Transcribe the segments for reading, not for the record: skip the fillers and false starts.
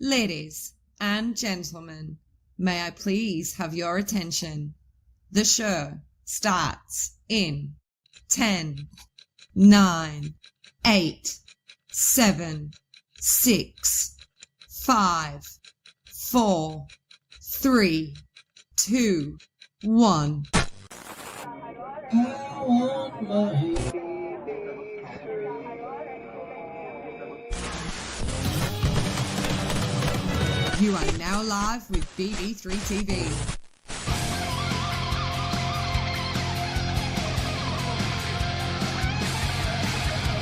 Ladies and gentlemen, may I please have your attention? The show starts in 10, 9, 8, 7, 6, 5, 4, 3, 2, 1. You are now live with BB3 TV.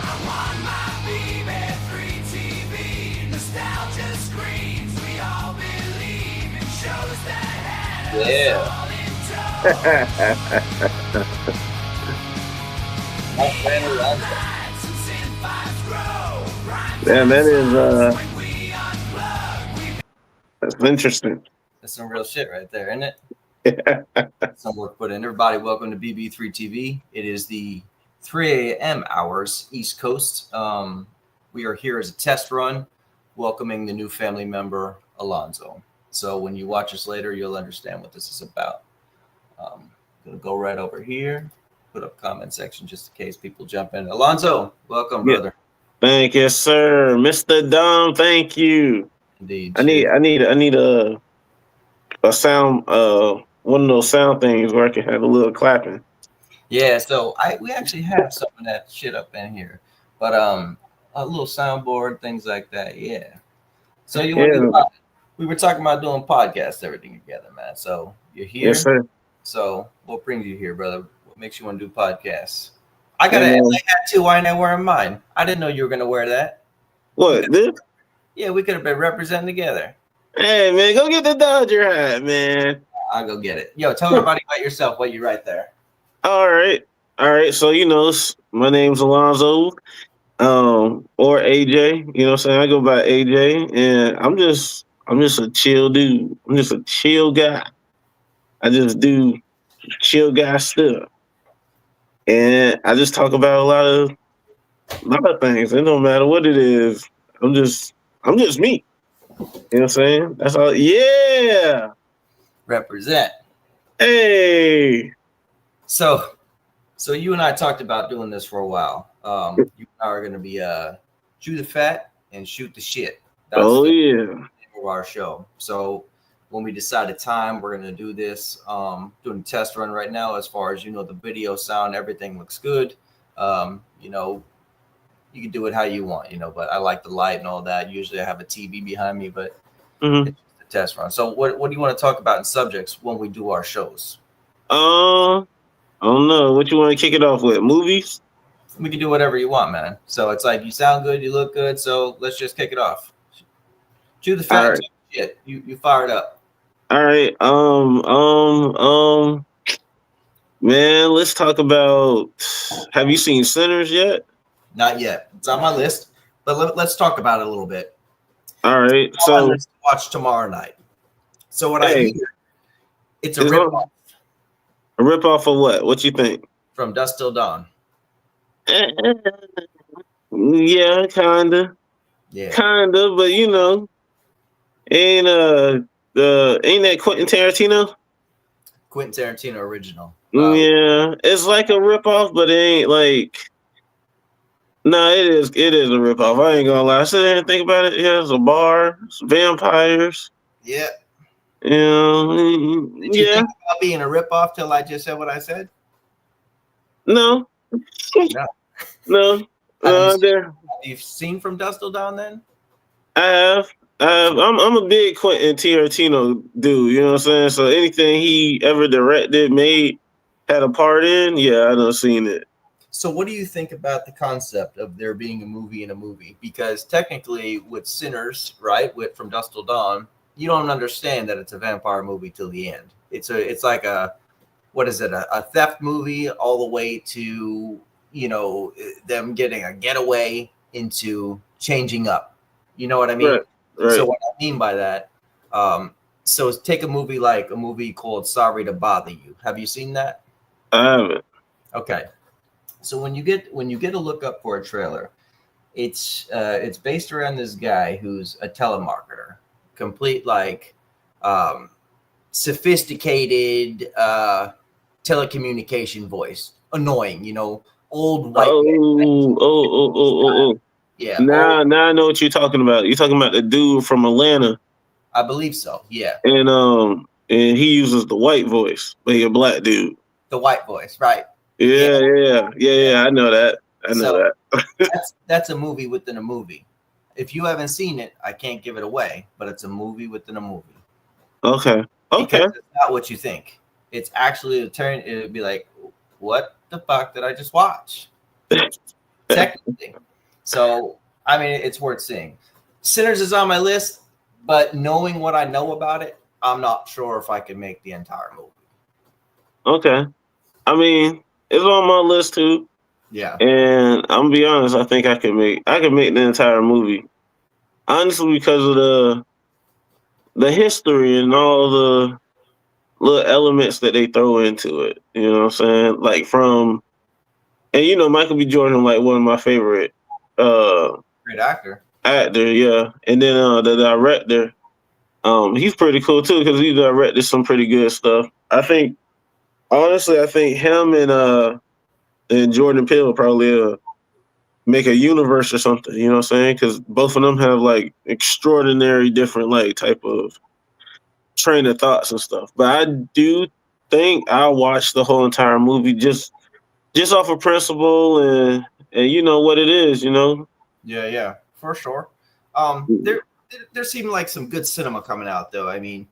I'm on my BB3 TV. Nostalgia screams. We all believe in shows that had us all in tow. Lights and synth-vibes grow. Rhymes Yeah, that is when we unplug. that's interesting. That's some real shit right there, isn't it? Some work put in. Everybody, welcome to BB3 TV. It is the 3 a.m. hours, East Coast. We are here as a test run, welcoming the new family member, Alonzo. So when you watch us later, you'll understand what this is about. Gonna go right over here, put up comment section just in case people jump in. Alonzo, welcome, Yeah. brother. Thank you, sir. Mr. Dom, thank you. Indeed. I need a sound one of those sound things where I can have a little clapping. Yeah, so we actually have some of that shit up in here, but a little soundboard, things like that. Yeah. So we were talking about doing podcasts, everything together, man. So you're here. Yes, sir. So what brings you here, brother? What makes you want to do podcasts? I got an LA hat too. Why ain't I wearing mine? I didn't know you were gonna wear that. What this? Yeah, we could have been representing together. Hey man, go get the Dodger hat, man. I'll go get it. Yo, tell everybody about yourself. What you right there? All right. So my name's Alonzo, or AJ. You know what I'm saying? I go by AJ, and I'm just a chill dude. I'm just a chill guy. I just do chill guy stuff. And I just talk about a lot of things. It don't matter what it is. I'm just me. You know what I'm saying? That's all. Yeah. Represent. Hey. So you and I talked about doing this for a while. You and I are going to be chew the fat and shoot the shit. That's the name of our show. So when we decide a time, we're going to do this. Doing a test run right now. As far as the video, sound, everything looks good. You can do it how you want, but I like the light and all that. Usually I have a TV behind me, but it's just a test run. So what do you want to talk about in subjects when we do our shows? I don't know. What you want to kick it off with? Movies? We can do whatever you want, man. So it's like you sound good, you look good, so let's just kick it off. Chew the fat shit. You fired up. All right. Man, let's talk about. Have you seen Sinners yet? Not yet. It's on my list, but let's talk about it a little bit. All right. So let's watch tomorrow night. So what I hear, it's a rip-off. A rip-off of what? What you think? From Dusk Till Dawn. Yeah, kinda. Yeah. Kinda, but ain't that Quentin Tarantino? Quentin Tarantino original. Yeah, it's like a ripoff, but it ain't like. No, it is a ripoff. I ain't gonna lie. I sit there and think about it. Yeah, it's a bar, it's vampires. Yeah. Did you think about being a ripoff till I just said what I said? No. No. Have you seen From Dusk Till Dawn then? I have. I'm a big Quentin Tarantino dude, you know what I'm saying? So anything he ever directed, made, had a part in, yeah, I done seen it. So what do you think about the concept of there being a movie in a movie? Because technically with Sinners, right, with From Dusk Till Dawn, you don't understand that it's a vampire movie till the end. It's like a theft movie all the way to, them getting a getaway into changing up. You know what I mean? Right. So what I mean by that, so take a movie called Sorry to Bother You. Have you seen that? I haven't. Okay. So when you get a look up for a trailer, it's based around this guy who's a telemarketer, complete like sophisticated telecommunication voice, annoying, old white man. Oh. Yeah, Now I know what you're talking about. You're talking about the dude from Atlanta, I believe so. Yeah, and he uses the white voice, but he a black dude. the white voice, right? Yeah. I know that. I know So that. that's a movie within a movie. If you haven't seen it, I can't give it away, but it's a movie within a movie. Okay. Because it's not what you think. It's actually it would be like, what the fuck did I just watch? Technically. So, I mean, it's worth seeing. Sinners is on my list, but knowing what I know about it, I'm not sure if I can make the entire movie. Okay. I mean, it's on my list too. Yeah. And I'm gonna be honest, I think I can make the entire movie. Honestly, because of the history and all the little elements that they throw into it. You know what I'm saying? Like Michael B. Jordan, like one of my favorite Great actor. actor, yeah. And then the director, he's pretty cool too because he directed some pretty good stuff. Honestly, I think him and Jordan Peele probably make a universe or something. You know what I'm saying? Because both of them have like extraordinary different like type of train of thoughts and stuff. But I do think I'll watch the whole entire movie just off of principle and you know what it is, you know. Yeah, for sure. There seemed like some good cinema coming out though. I mean,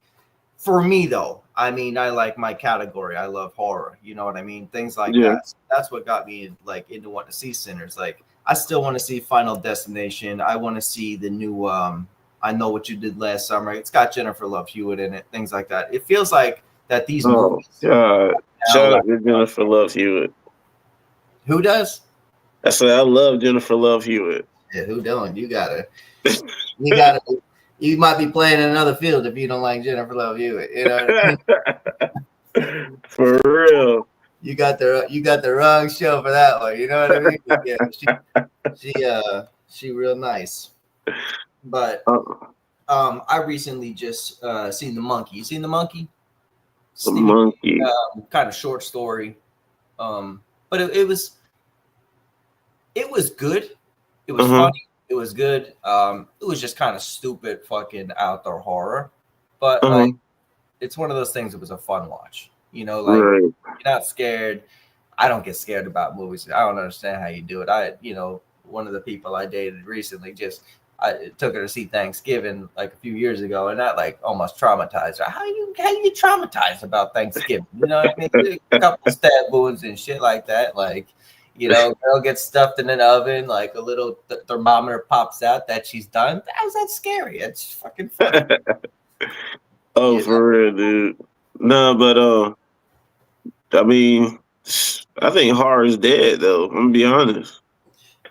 for me though, I like my category. I love horror. You know what I mean? Things like that. So that's what got me like into wanting to see Sinners. Like I still want to see Final Destination. I want to see the new I Know What You Did Last Summer. It's got Jennifer Love Hewitt in it. Things like that. It feels like that these movies. God. Shout out to Jennifer Love Hewitt. Who does? I said I love Jennifer Love Hewitt. Yeah, who don't? You might be playing in another field if you don't like Jennifer Love Hewitt. You know what I mean? For real. You got the wrong show for that one. You know what I mean? Yeah, she real nice. But I recently just seen The Monkey. You seen The Monkey? The Monkey. Kind of short story. But it was good. It was funny. It was good. It was just kind of stupid fucking out there horror. But like it's one of those things that was a fun watch. You know, like you're not scared. I don't get scared about movies. I don't understand how you do it. One of the people I dated recently I took her to see Thanksgiving like a few years ago, and that like almost traumatized her. How you traumatized about Thanksgiving? You know what I mean? A couple stab wounds and shit like that. Like, girl gets stuffed in an oven, like a little thermometer pops out that she's done. How's that scary? It's fucking funny. For real, dude. No, but I mean, I think horror is dead though. I'm gonna be honest.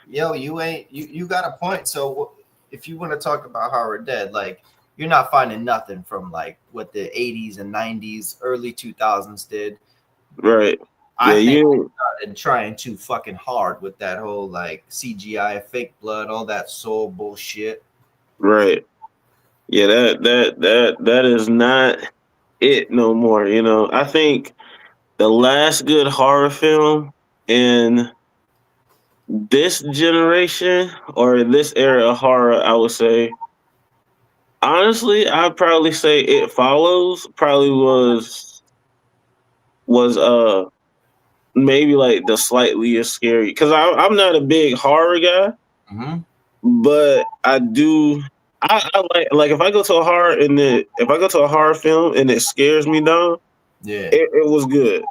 Yo, you got a point. So if you want to talk about horror dead, like you're not finding nothing from like what the 80s and 90s, early 2000s did. Right. I think they started trying too fucking hard with that whole like CGI, fake blood, all that soul bullshit. Right. Yeah, that is not it no more. I think the last good horror film in this generation or this era of horror, I would say, honestly, I'd probably say It Follows probably was maybe like the slightly scary because I'm not a big horror guy, but I do. I like if I go to a horror if I go to a horror film and it scares me down, it was good.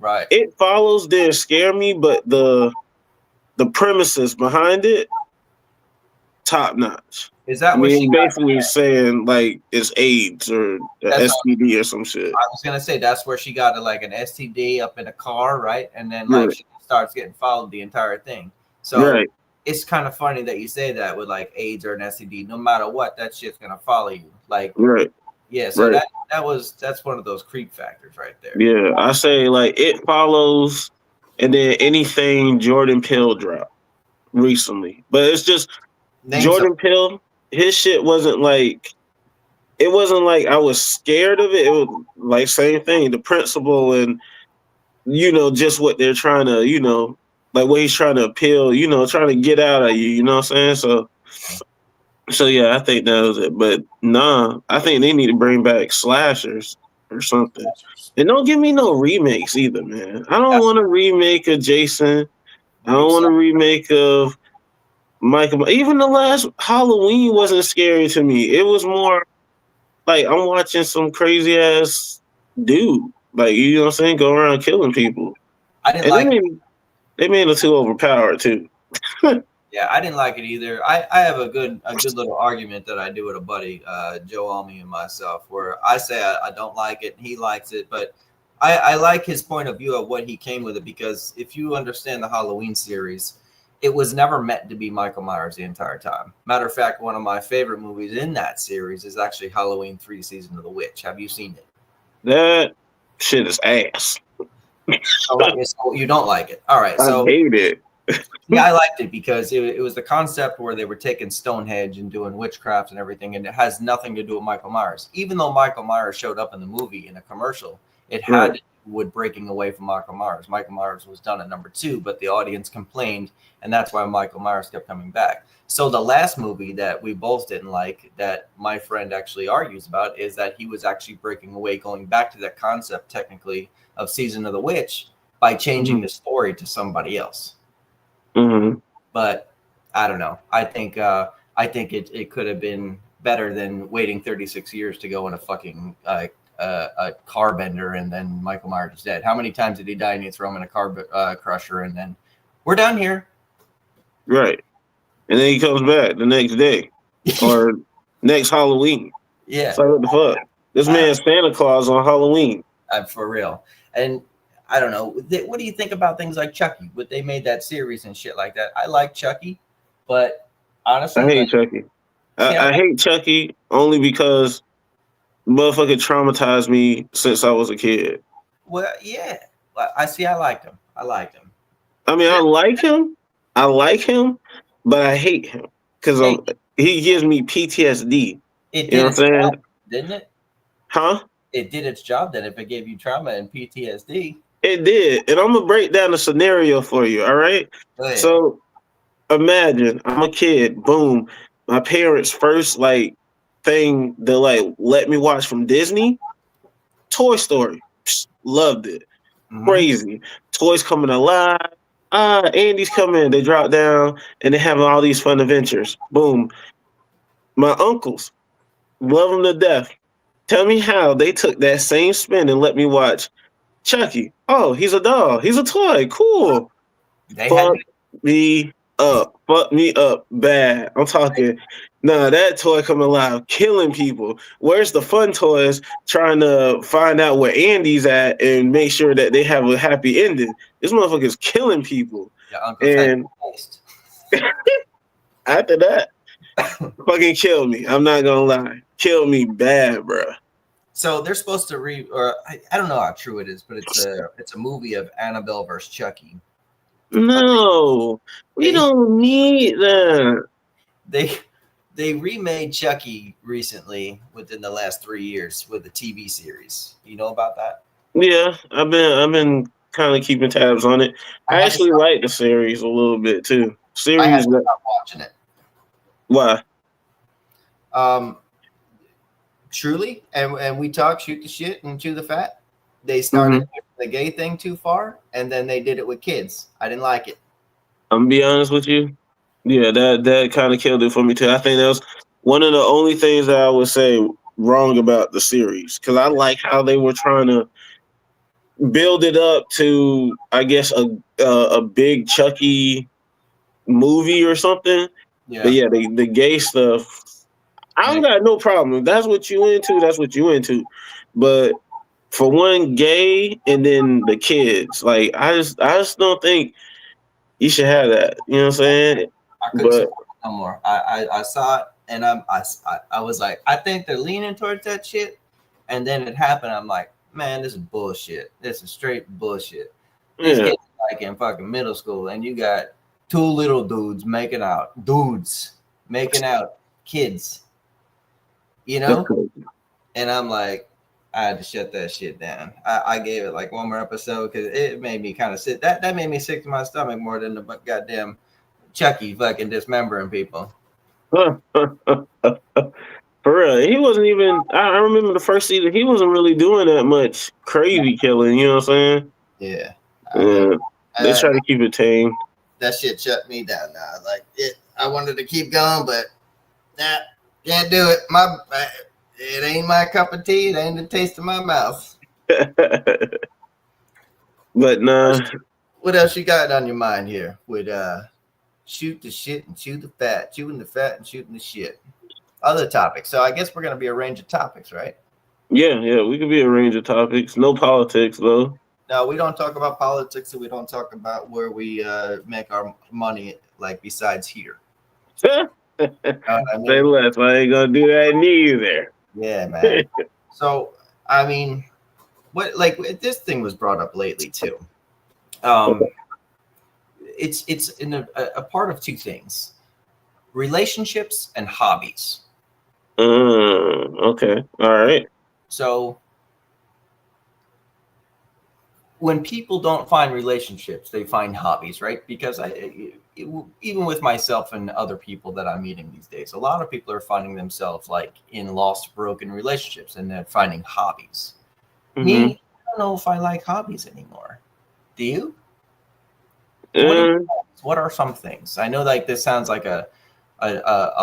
Right. It Follows didn't scare me, but the premises behind it, top notch. Is that basically saying like it's AIDS or STD or some shit? I was gonna say that's where she got like an STD up in a car, right? And then like she starts getting followed the entire thing. So it's kind of funny that you say that with like AIDS or an STD. No matter what, that shit's gonna follow you. Like yeah. So that's one of those creep factors right there. Yeah, I say like It Follows, and then anything Jordan Peele dropped recently, but it's just Jordan Peele. His shit wasn't like it wasn't like I was scared of it. It was like same thing, the principle and just what they're trying to, like what he's trying to appeal, trying to get out of you. You know what I'm saying? So yeah, I think that was it. But nah, I think they need to bring back slashers or something. And don't give me no remakes either, man. I don't want a remake of Jason. I don't want a remake of Michael. Even the last Halloween wasn't scary to me. It was more like I'm watching some crazy ass dude. Like, you know what I'm saying? Go around killing people. I didn't And like they made it too overpowered too. Yeah, I didn't like it either. I have a good little argument that I do with a buddy, Joe Almy and myself, where I say I don't like it and he likes it, but I like his point of view of what he came with it, because if you understand the Halloween series, it was never meant to be Michael Myers the entire time. Matter of fact, one of my favorite movies in that series is actually Halloween 3: Season of the Witch. Have you seen it? That shit is ass. So you don't like it. All right. I So hate it. yeah, I liked it because it was the concept where they were taking Stonehenge and doing witchcraft and everything, and it has nothing to do with Michael Myers. Even though Michael Myers showed up in the movie in a commercial, it had Right. to do with breaking away from Michael Myers. Michael Myers was done at number 2, but the audience complained, and that's why Michael Myers kept coming back. So the last movie that we both didn't like, that my friend actually argues about, is that he was actually breaking away, going back to that concept technically of Season of the Witch by changing the story to somebody else. Mm-hmm. But I don't know. I think it could have been better than waiting 36 years to go in a fucking a car bender and then Michael Myers is dead. How many times did he die and you throw him in a car crusher and then we're done here? Right. And then he comes back the next day or next Halloween. Yeah. It's like, what the fuck? This man's Santa Claus on Halloween. For real. And I don't know. What do you think about things like Chucky? What they made that series and shit like that. I like Chucky, but honestly, I hate Chucky. I hate Chucky only because motherfucker traumatized me since I was a kid. Well, yeah. I liked him. I liked him. I mean, I like him, but I hate him because he gives me PTSD. It You know what I'm saying? job, didn't it? Huh? It did its job then if it gave you trauma and PTSD. It did. And I'm going to break down the scenario for you, all right? So imagine I'm a kid, boom. My parents' first thing to let me watch from Disney, Toy Story. Loved it. Crazy. Toys coming alive. Andy's coming. They drop down and they have all these fun adventures. Boom. My uncles love them to death. Tell me how they took that same spin and let me watch Chucky. Oh, he's a doll. He's a toy. Cool. Fuck me up. Fuck me up bad. I'm talking. Nah, that toy coming alive, killing people. Where's the fun toys trying to find out where Andy's at and make sure that they have a happy ending? This motherfucker's killing people. And after that, fucking kill me. I'm not gonna lie. Kill me bad, bro. So they're supposed to I don't know how true it is, but it's a movie of Annabelle versus Chucky. No, we don't need that. They remade Chucky recently within the last 3 years with a TV series. You know about that? Yeah, I've been kind of keeping tabs on it. I actually like the series a little bit too. I had to stop watching it. Why? Truly, and we talk, shoot the shit, and chew the fat. They started the gay thing too far, and then they did it with kids. I didn't like it. I'm gonna be honest with you. Yeah, that kind of killed it for me too. I think that was one of the only things that I would say wrong about the series, because I like how they were trying to build it up to, I guess, a big Chucky movie or something. Yeah. But yeah, the gay stuff, I don't got no problem. If that's what you into, that's what you into. But for one, gay and then the kids, like I just don't think you should have that. You know what I'm saying? I couldn't support it no more. I saw it and I was like, I think they're leaning towards that shit. And then it happened. I'm like, man, this is bullshit. This is straight bullshit. These kids are like in fucking middle school, and you got two little dudes making out, kids. You know, And I'm like, I had to shut that shit down. I gave it like one more episode because it made me kind of sick. That made me sick to my stomach more than the goddamn Chucky fucking dismembering people. For real, he wasn't even. I remember the first season. He wasn't really doing that much crazy killing. You know what I'm saying? Yeah, I mean, They try to keep it tame. that shit shut me down. Now, like I wanted to keep going, but nah, can't do it. It ain't my cup of tea. It ain't the taste of my mouth. But nah. What else you got on your mind here? With shoot the shit and chew the fat, chewing the fat and shooting the shit. Other topics. So I guess we're gonna be a range of topics, right? Yeah, we could be a range of topics. No politics though. No, we don't talk about politics, and we don't talk about where we make our money. Like besides here. Say less. I ain't gonna do that neither. Yeah, man. So I mean, what like this thing was brought up lately too. It's in a part of two things: relationships and hobbies. Okay. All right. So when people don't find relationships, they find hobbies, right? Because even with myself and other people that I'm meeting these days, a lot of people are finding themselves like in lost, broken relationships, and they're finding hobbies. Mm-hmm. Me, I don't know if I like hobbies anymore. Do you? What are some things? I know like this sounds like a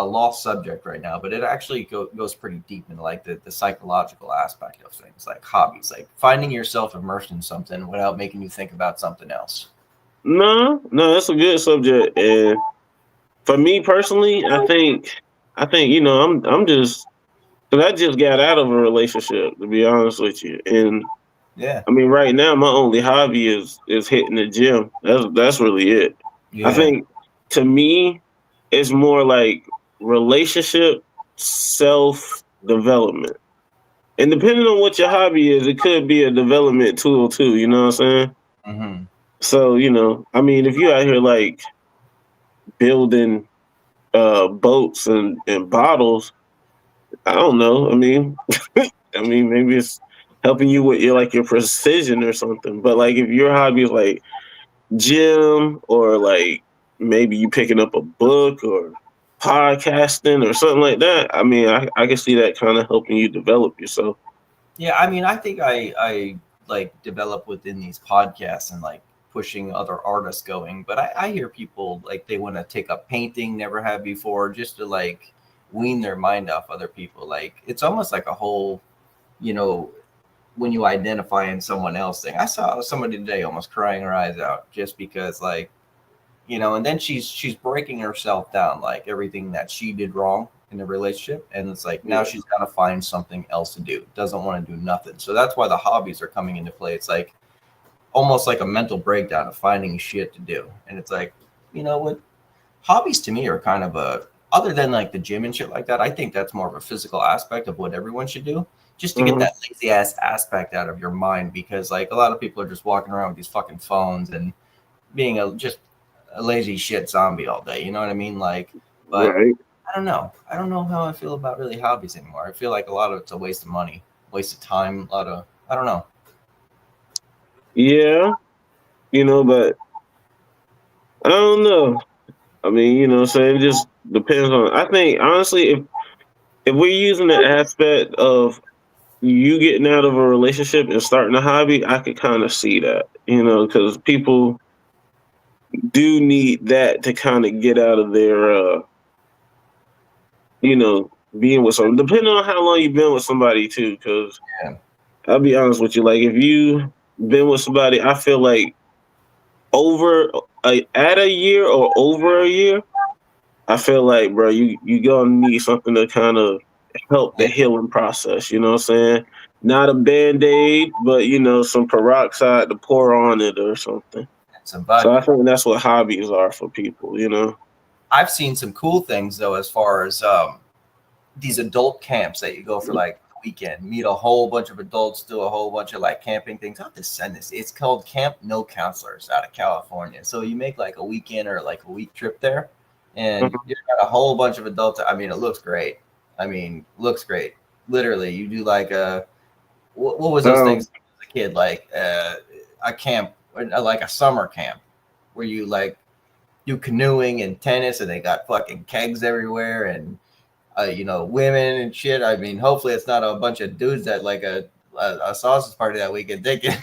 lost subject right now, but it actually goes pretty deep into like the psychological aspect of things, like hobbies, like finding yourself immersed in something without making you think about something else. No, that's a good subject. And for me personally, I think I'm just, because I just got out of a relationship, to be honest with you. And yeah, I mean, right now my only hobby is hitting the gym. That's really it. Yeah. I think to me, it's more like relationship self-development. And depending on what your hobby is, it could be a development tool too, you know what I'm saying? Mm-hmm. So, I mean, if you out here like building boats and bottles, I don't know. I mean, maybe it's helping you with your precision or something. But like if your hobby is like gym, or like maybe you picking up a book or podcasting or something like that, I mean, I can see that kind of helping you develop yourself. Yeah, I mean, I think I like develop within these podcasts and like pushing other artists going, but I hear people like they want to take up painting, never have before, just to like wean their mind off other people. Like it's almost like a whole, when you identify in someone else thing. I saw somebody today almost crying her eyes out just because like, and then she's breaking herself down, like everything that she did wrong in the relationship, and it's like now she's got to find something else to do. Doesn't want to do nothing. So that's why the hobbies are coming into play. It's like almost like a mental breakdown of finding shit to do. And it's like, what hobbies to me are kind of other than like the gym and shit like that, I think that's more of a physical aspect of what everyone should do, just to get that lazy ass aspect out of your mind. Because like a lot of people are just walking around with these fucking phones and being just a lazy shit zombie all day. You know what I mean? Like, but right. I don't know. I don't know how I feel about really hobbies anymore. I feel like a lot of it's a waste of money, waste of time. I don't know. Yeah, but I don't know. I mean, so it just depends on. I think honestly, if we're using the aspect of you getting out of a relationship and starting a hobby, I could kind of see that, because people do need that to kind of get out of their, being with someone. Depending on how long you've been with somebody too, because I'll be honest with you, like if you been with somebody, I feel like at a year or over a year, I feel like, bro, you gonna need something to kind of help the healing process. You know what I'm saying? Not a Band-Aid, but some peroxide to pour on it or something. So I think that's what hobbies are for people. I've seen some cool things though, as far as these adult camps that you go for like a weekend, meet a whole bunch of adults, do a whole bunch of like camping things. I'll have to send this. It's called Camp No Counselors out of California. So you make like a weekend or like a week trip there, and you've got a whole bunch of adults. I mean, it looks great. Literally, you do like what was those Um, things as a kid, like a camp, or like a summer camp, where you like do canoeing and tennis, and they got fucking kegs everywhere, and women and shit. I mean, hopefully it's not a bunch of dudes that like a sausage party that weekend thinking,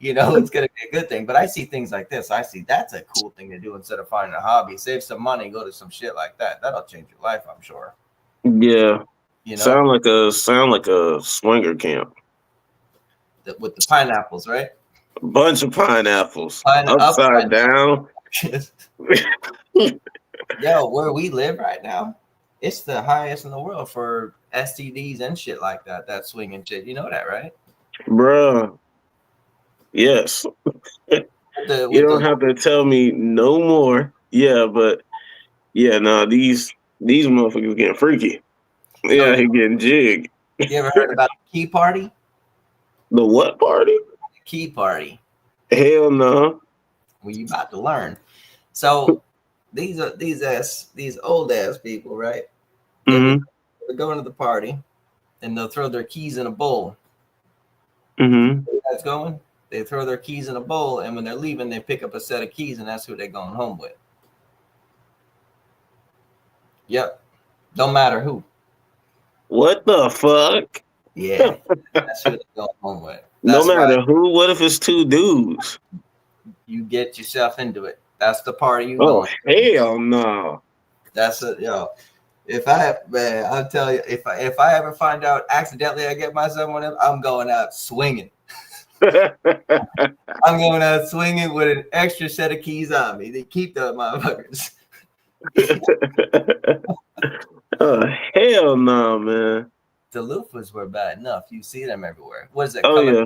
it's gonna be a good thing. But I see things like this. I see that's a cool thing to do instead of finding a hobby. Save some money, go to some shit like that. That'll change your life, I'm sure. yeah, You know, sound like a swinger camp. with the pineapples, right? A bunch of pineapples Upside upside down. Yo, where we live right now, it's the highest in the world for STDs and shit like that. That swinging shit. You know that, right? Bruh. Yes. The You with don't the have to tell me no more. Yeah, but yeah, nah, these motherfuckers getting freaky. so Yeah, he getting jig. you ever heard about the key party? The what party? The key party. Hell no. Well, you about to learn. So these are these old ass people, right? They're going to the party and they'll throw their keys in a bowl. Mm-hmm. That's going. They throw their keys in a bowl, and when they're leaving, they pick up a set of keys, and that's who they're going home with. Yep. Don't matter who. What the fuck? Yeah. That's who they're going home with. No That's why matter who, what if it's two dudes? you get yourself into it. That's the party you Oh going. hell no. That's it, If I man, I'll tell you, if I ever find out accidentally I get myself one of them, I'm going out swinging. I'm going out swinging with an extra set of keys on me. They keep those motherfuckers. Oh hell no, man. The loofahs were bad enough. You see them everywhere. What is it? Oh yeah.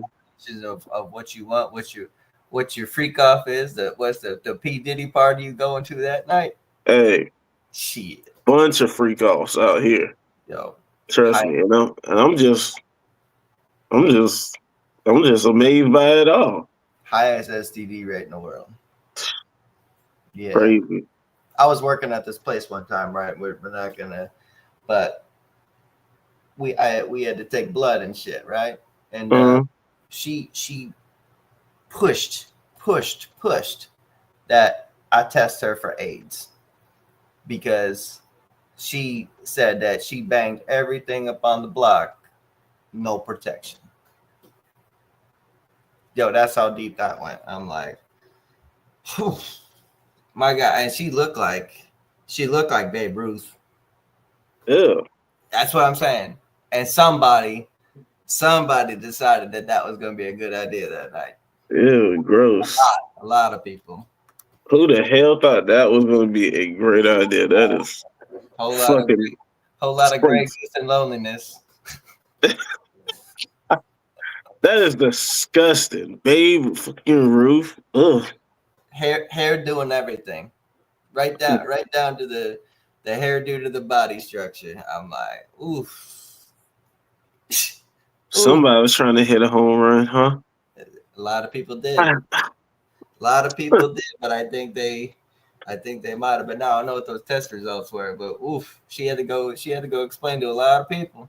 Of what you want, what your freak off is. What's the P Diddy party you going to that night? Hey, Shit, bunch of freak offs out here. yo. Trust me, I'm just amazed by it all. Highest STD rate in the world. Yeah. Crazy. I was working at this place one time, right? We're not gonna, but we had to take blood and shit, right? And she pushed that I test her for AIDS because she said that she banged everything up on the block, no protection. Yo, that's how deep that went. I'm like, whew, my God. And she looked like Babe Ruth. Yeah. That's what I'm saying. And somebody decided that was going to be a good idea that night. Ew, gross. A lot of people. Who the hell thought that was going to be a great idea? That is Whole lot of greatness and loneliness. That is disgusting. Babe fucking Ruth. Ugh. Hair doing everything. Right down to the hairdo to the body structure. I'm like, oof. Somebody was trying to hit a home run, huh? A lot of people did. But I think they might have. But now I know what those test results were. But oof, she had to go explain to a lot of people.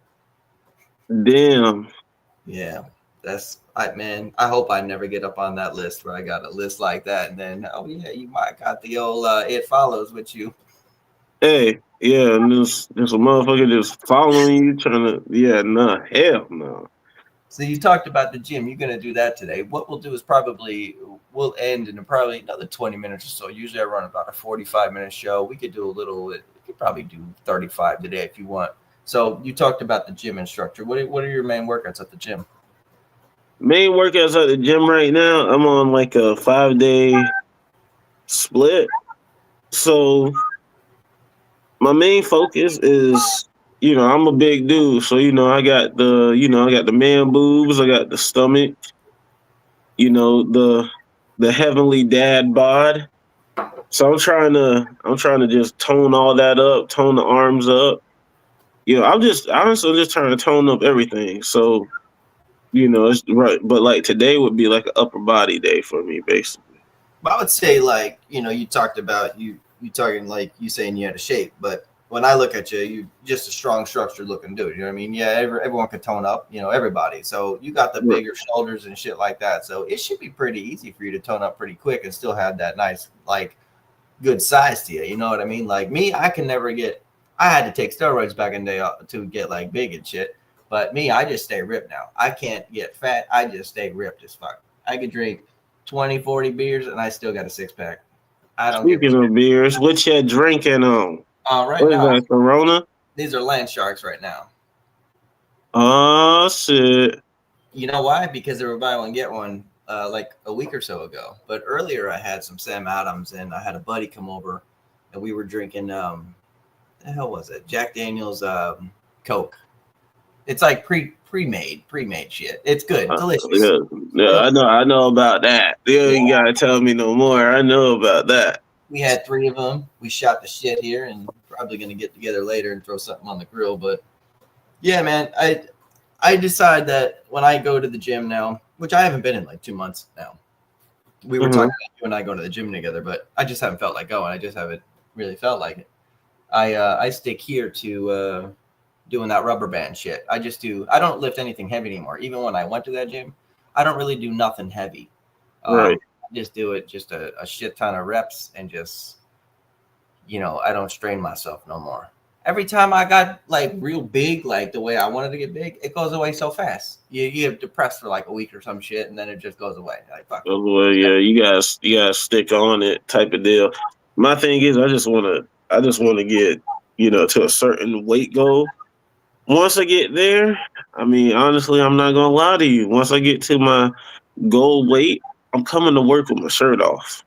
Damn. Yeah, I hope I never get up on that list where I got a list like that, and then you might got the old it follows with you. Hey, yeah, and there's a motherfucker just following you, trying to, nah, hell no. So you talked about the gym. You're gonna do that today. What we'll do is we'll end in probably another 20 minutes or so. Usually I run about a 45-minute show. We could do we could probably do 35 today if you want. So you talked about the gym instructor. What are your main workouts at the gym? Main workouts at the gym right now, I'm on like a 5-day split. So my main focus is, I'm a big dude. So, I got the man boobs, I got the stomach, the heavenly dad bod. So I'm trying to just tone all that up, tone the arms up. I'm just honestly just trying to tone up everything. So, it's right. But like today would be like an upper body day for me, basically. I would say, like, you talked about you talking like you saying you had a shape, but when I look at you, you just a strong, structured looking dude. You know what I mean? Yeah, everyone could tone up. You know, everybody. So you got the bigger shoulders and shit like that. So it should be pretty easy for you to tone up pretty quick and still have that nice, like, good size to you. You know what I mean? Like me, I can never get. I had to take steroids back in the day to get like big and shit. But me, I just stay ripped now. I can't get fat. I just stay ripped as fuck. I could drink 20, 40 beers and I still got a six pack. I don't give a Speaking shit. of beers, what you drinking on? Right What is now, that, Corona? these are land sharks right now. Oh, shit. You know why? Because they were buy one get one like a week or so ago. But earlier I had some Sam Adams and I had a buddy come over and we were drinking the hell was it? Jack Daniel's Coke. It's like pre-made shit. It's good, delicious. Yeah, I know about that. You gotta tell me no more. I know about that. We had 3 of them. We shot the shit here and probably gonna get together later and throw something on the grill. But yeah, man, I decide that when I go to the gym now, which I haven't been in like 2 months now. We were talking about you and I going to the gym together, but I just haven't felt like going. I just haven't really felt like it. I stick here to doing that rubber band shit. I don't lift anything heavy anymore. Even when I went to that gym, I don't really do nothing heavy. Right. I just do it just a shit ton of reps and just, I don't strain myself no more. Every time I got like real big, like the way I wanted to get big, it goes away so fast. You get depressed for like a week or some shit, and then it just goes away. Like fuck. Well, yeah, you gotta stick on it, type of deal. My thing is, I just wanna get to a certain weight goal. Once I get there, I mean, honestly, I'm not gonna lie to you. Once I get to my goal weight, I'm coming to work with my shirt off.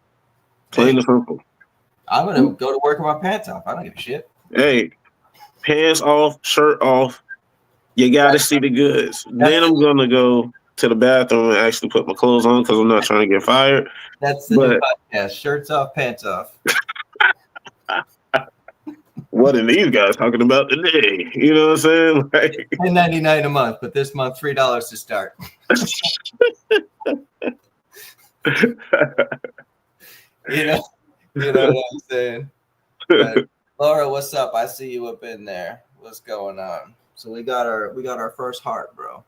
Plain and simple. I'm gonna go to work with my pants off. I don't give a shit. Hey, pants off, shirt off. You got to see the goods. Then I'm gonna go to the bathroom and actually put my clothes on because I'm not trying to get fired. That's the new podcast. Shirts off, pants off. What are these guys talking about today? You know what I'm saying? Like, $10.99 a month, but this month $3 to start. You know what I'm saying? But, Laura, what's up? I see you up in there. What's going on? So we got our first heart, bro.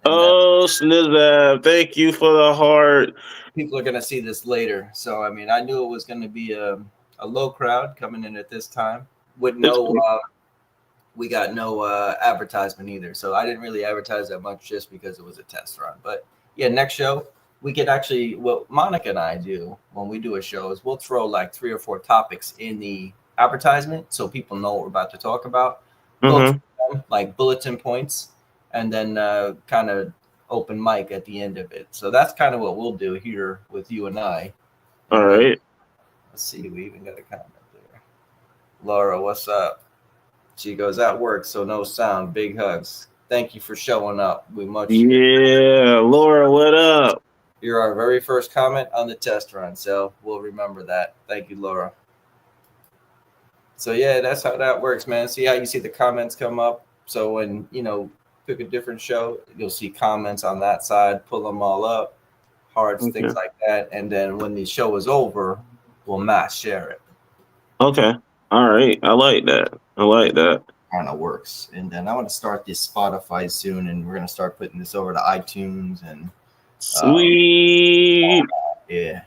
And Snizab, thank you for the heart. People are gonna see this later, so I mean, I knew it was gonna be a low crowd coming in at this time with no. We got no advertisement either, so I didn't really advertise that much just because it was a test run. But yeah, next show we could actually, what Monica and I do when we do a show is we'll throw like 3 or 4 topics in the advertisement so people know what we're about to talk about. Like bulletin points, and then kind of open mic at the end of it. So that's kind of what we'll do here with you and I. All right. Let's see. We even got a comment there. Laura, what's up? She goes, at work, so no sound. Big hugs. Thank you for showing up. We much. Yeah, Laura, what up? You're our very first comment on the test run, so we'll remember that. Thank you, Laura. So yeah, that's how that works, man. See how you see the comments come up. So when pick a different show, you'll see comments on that side. Pull them all up, hearts, things like that, and then when the show is over, we'll mass share it. Okay. All right. I like that. Kind of works. And then I want to start this Spotify soon, and we're gonna start putting this over to iTunes and sweet. Yeah,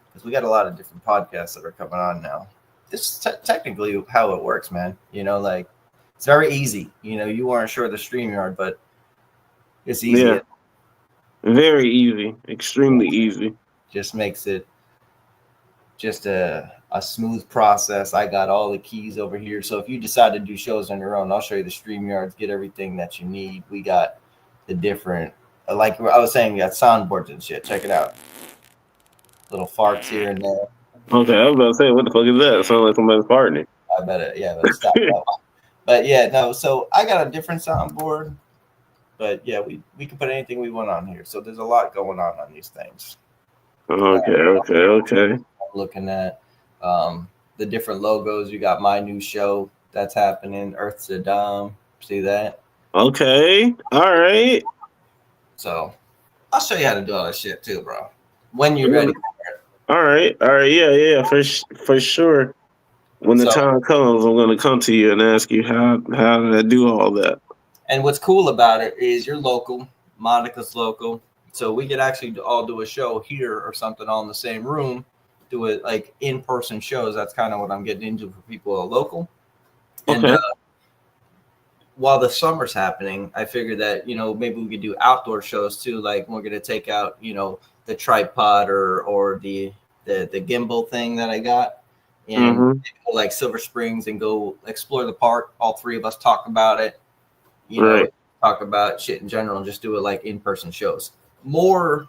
because we got a lot of different podcasts that are coming on now. This is technically how it works, man. Like it's very easy. You weren't sure of the StreamYard, but it's easy. Yeah. Very easy. Extremely easy. Just makes it just a smooth process. I got all the keys over here. So if you decide to do shows on your own, I'll show you the StreamYards, get everything that you need. We got the different, like I was saying, we got soundboards and shit. Check it out. Little farts here and there. Okay, I was about to say, what the fuck is that? It sounds like somebody's farting. I better stop that one. But yeah, no, so I got a different soundboard. But yeah, we can put anything we want on here. So there's a lot going on these things. Okay. I'm looking at the different logos. You got my new show that's happening, Earth to Dom. See that? Okay. All right. So I'll show you how to do all that shit too, bro. When you're ready. All right. Yeah. For sure. When the So- time comes, I'm going to come to you and ask you how did I do all that. And what's cool about it is you're local, Monica's local, so we could actually all do a show here or something all in the same room, do it like in-person shows. That's kind of what I'm getting into for people who are local. And Okay. while the summer's happening, I figured that, maybe we could do outdoor shows too. Like we're going to take out, the tripod or the gimbal thing that I got and Mm-hmm. go like Silver Springs and go explore the park. All three of us talk about it, Right. talk about shit in general and just do it like in-person shows. More,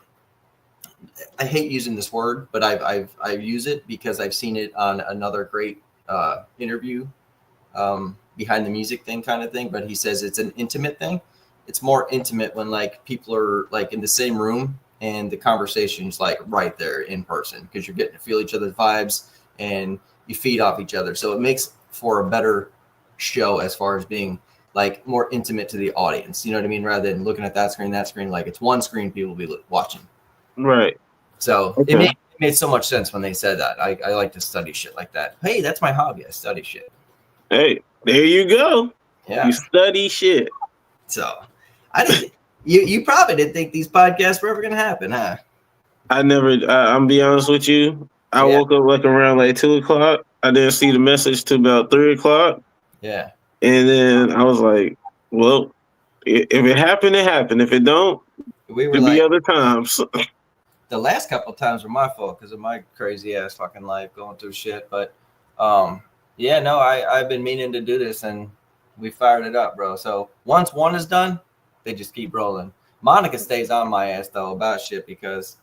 I hate using this word, but I use it because I've seen it on another great interview, behind the music thing kind of thing. But he says it's an intimate thing. It's more intimate when like people are like in the same room and the conversation's like right there in person because you're getting to feel each other's vibes and you feed off each other. So it makes for a better show as far as being like more intimate to the audience. You know what I mean? Rather than looking at that screen, like it's one screen people will be watching. Right. So Okay. it made so much sense when they said that. I like to study shit like that. Hey, that's my hobby. I study shit. Hey, there you go. Yeah. You study shit. So I didn't. You probably didn't think these podcasts were ever gonna happen, huh? I never. I'm be honest with you. I Yeah. woke up like around like 2:00. I didn't see the message till about 3:00, Yeah. and then I was like, "Well, if it happened, it happened. If it don't, We were there'll like be other times." the last couple of times were my fault because of my crazy ass fucking life going through shit. But yeah, no, I've been meaning to do this and we fired it up, bro. So once one is done, they just keep rolling. Monica stays on my ass though about shit because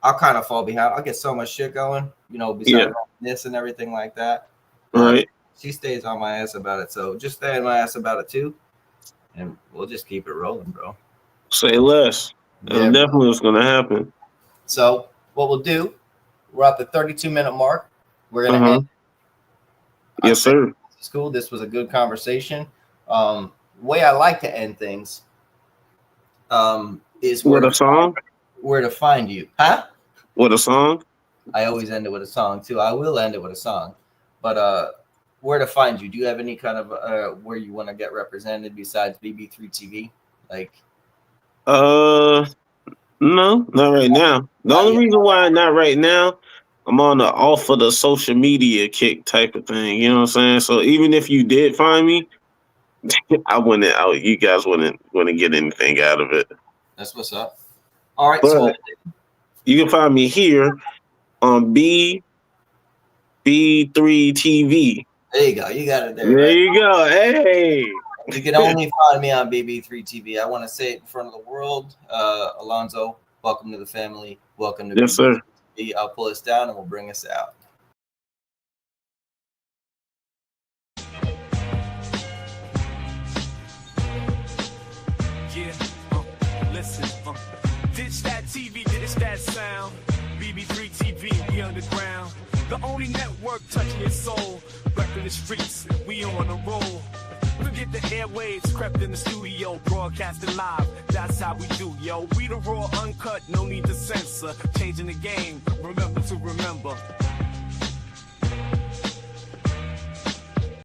I'll kind of fall behind. I'll get so much shit going, besides this and everything like that. Right. She stays on my ass about it. So just stay on my ass about it too. And we'll just keep it rolling, bro. Say less. Yeah, That's definitely what's gonna happen. So what we'll do, we're at the 32-minute mark. We're gonna Uh-huh. end. Yes, sir. It's cool. This was a good conversation. Way I like to end things is With a song? where to find you. Huh? With a song? I always end it with a song too. I will end it with a song. But where to find you? Do you have any kind of where you want to get represented besides BB3 TV? Like No, not right now. The Not only yet. reason why not right now, I'm on the off of the social media kick type of thing. You know what I'm saying? So even if you did find me, I wouldn't. You guys wouldn't get anything out of it. that's what's up. All right, But so you can find me here on B3 TV. there you go. You got it there. There Right? you go. Hey. You can only find me on BB3 TV. I want to say it in front of the world. Alonzo, welcome to the family. Welcome to Yes, sir. BB3 TV. I'll pull us down and we'll bring us out. Yeah, listen, ditch that TV, ditch that sound. BB3 TV, we underground. The only network touching your soul. Repping the streets, we on a roll. Forget the airwaves, crept in the studio, broadcasting live. That's how we do, yo. We the raw, uncut, no need to censor. Changing the game, remember to remember.